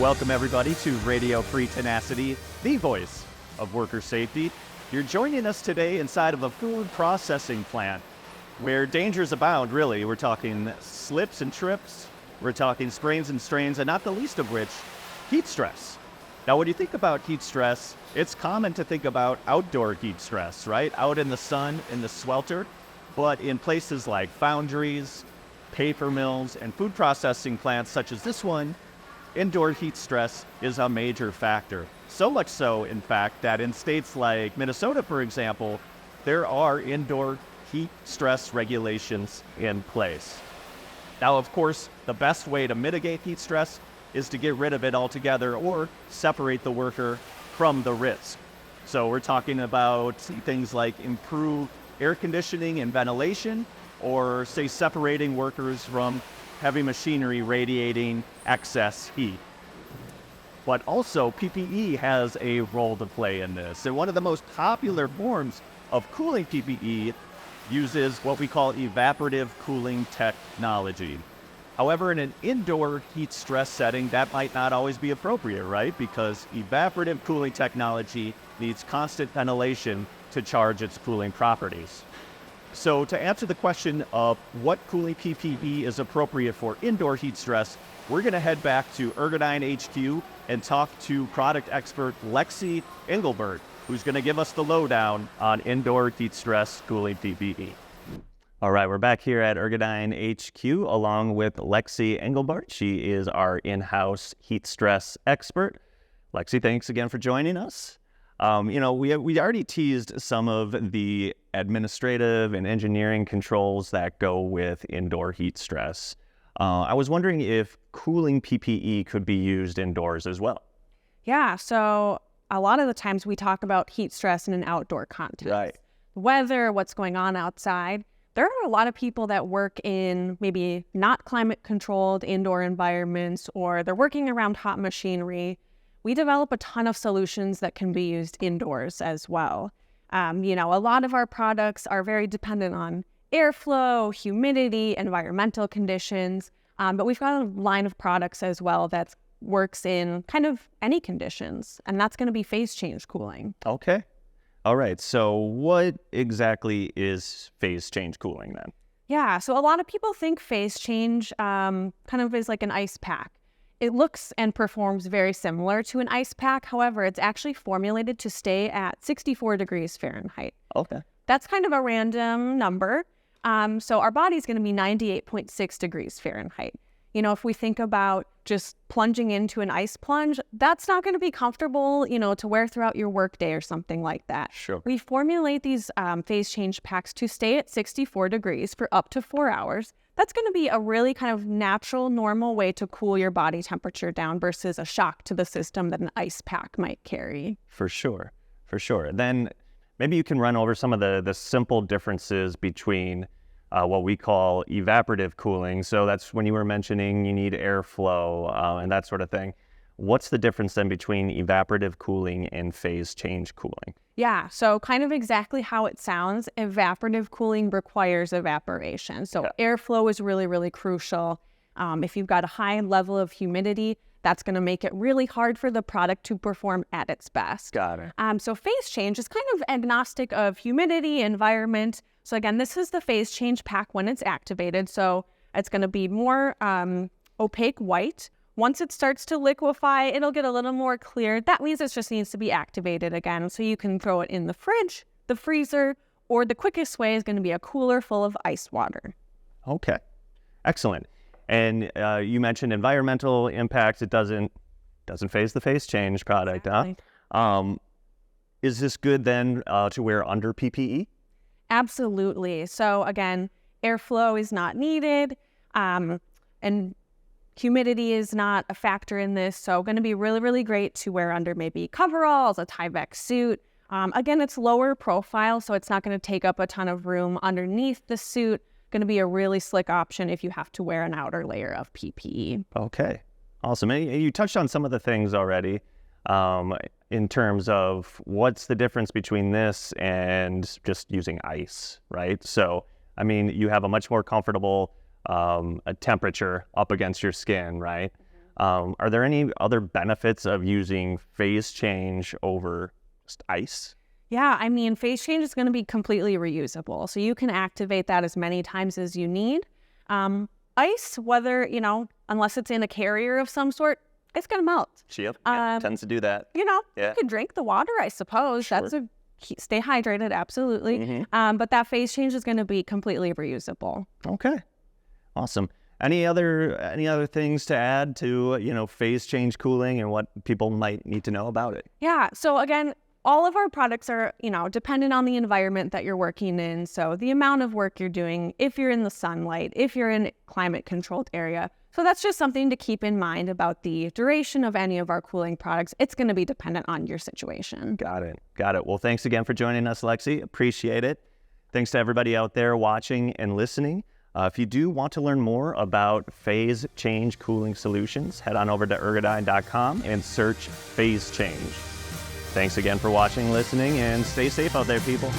Welcome everybody to Radio Free Tenacity, the voice of worker safety. You're joining us today inside of a food processing plant where dangers abound, really. We're talking slips and trips, we're talking sprains and strains, and not the least of which, heat stress. Now, when you think about heat stress, it's common to think about outdoor heat stress, right? Out in the sun, in the swelter, but in places like foundries, paper mills, and food processing plants such as this one, indoor heat stress is a major factor. So much so, in fact, that in states like Minnesota, for example, there are indoor heat stress regulations in place. Now, of course, the best way to mitigate heat stress is to get rid of it altogether or separate the worker from the risk. So we're talking about things like improved air conditioning and ventilation, or say separating workers from heavy machinery radiating excess heat. But also PPE has a role to play in this. And one of the most popular forms of cooling PPE uses what we call evaporative cooling technology. However, in an indoor heat stress setting, that might not always be appropriate, right? Because evaporative cooling technology needs constant ventilation to charge its cooling properties. So to answer the question of what cooling PPE is appropriate for indoor heat stress, we're going to head back to Ergodyne HQ and talk to product expert Lexi Engelbert, who's going to give us the lowdown on indoor heat stress cooling PPE. All right, we're back here at Ergodyne HQ along with Lexi Engelbart. She is our in-house heat stress expert. Lexi, thanks again for joining us. We already teased some of the administrative and engineering controls that go with indoor heat stress. I was wondering if cooling PPE could be used indoors as well. Yeah, so a lot of the times we talk about heat stress in an outdoor context. Right. Weather, what's going on outside. There are a lot of people that work in maybe not climate-controlled indoor environments, or they're working around hot machinery. We develop a ton of solutions that can be used indoors as well. A lot of our products are very dependent on airflow, humidity, environmental conditions, but we've got a line of products as well that works in kind of any conditions, and that's going to be phase change cooling. Okay. All right. So what exactly is phase change cooling then? Yeah, so a lot of people think phase change kind of is like an ice pack. It looks and performs very similar to an ice pack. However, it's actually formulated to stay at 64 degrees Fahrenheit. Okay. That's kind of a random number. So our body's going to be 98.6 degrees Fahrenheit. If we think about just plunging into an ice plunge, that's not going to be comfortable, to wear throughout your workday or something like that. Sure. We formulate these phase change packs to stay at 64 degrees for up to 4 hours. That's going to be a really kind of natural, normal way to cool your body temperature down versus a shock to the system that an ice pack might carry. For sure. Then maybe you can run over some of the simple differences between what we call evaporative cooling. So that's when you were mentioning you need airflow and that sort of thing. What's the difference then between evaporative cooling and phase change cooling? Yeah, so kind of exactly how it sounds, evaporative cooling requires evaporation. So airflow is really, really crucial. If you've got a high level of humidity, that's going to make it really hard for the product to perform at its best. Got it. So phase change is kind of agnostic of humidity, environment. So again, this is the phase change pack when it's activated. So it's going to be more opaque white. Once it starts to liquefy, it'll get a little more clear. That means it just needs to be activated again. So you can throw it in the fridge, the freezer, or the quickest way is going to be a cooler full of ice water. Okay. Excellent. And you mentioned environmental impact. It doesn't phase the phase change product, Exactly. Huh? Is this good then to wear under PPE? Absolutely. So again, airflow is not needed, and humidity is not a factor in this. So going to be really, really great to wear under maybe coveralls, a Tyvek suit. Again, it's lower profile, so it's not going to take up a ton of room underneath the suit. Going to be a really slick option if you have to wear an outer layer of PPE. Okay. Awesome. And you touched on some of the things already in terms of what's the difference between this and just using ice, right? So, I mean, you have a much more comfortable a temperature up against your skin, right? Are there any other benefits of using phase change over just ice? Yeah, I mean, phase change is going to be completely reusable. So you can activate that as many times as you need. Ice, whether, unless it's in a carrier of some sort, it's going to melt. Yep, tends to do that. You can drink the water, I suppose. Sure. Stay hydrated, absolutely. But that phase change is going to be completely reusable. Okay, awesome. Any other things to add to, phase change cooling and what people might need to know about it? Yeah, so again, all of our products are, dependent on the environment that you're working in. So the amount of work you're doing, if you're in the sunlight, if you're in a climate controlled area. So that's just something to keep in mind about the duration of any of our cooling products. It's going to be dependent on your situation. Got it. Well, thanks again for joining us, Lexi. Appreciate it. Thanks to everybody out there watching and listening. If you do want to learn more about phase change cooling solutions, head on over to ergodyne.com and search phase change. Thanks again for watching, listening, and stay safe out there, people.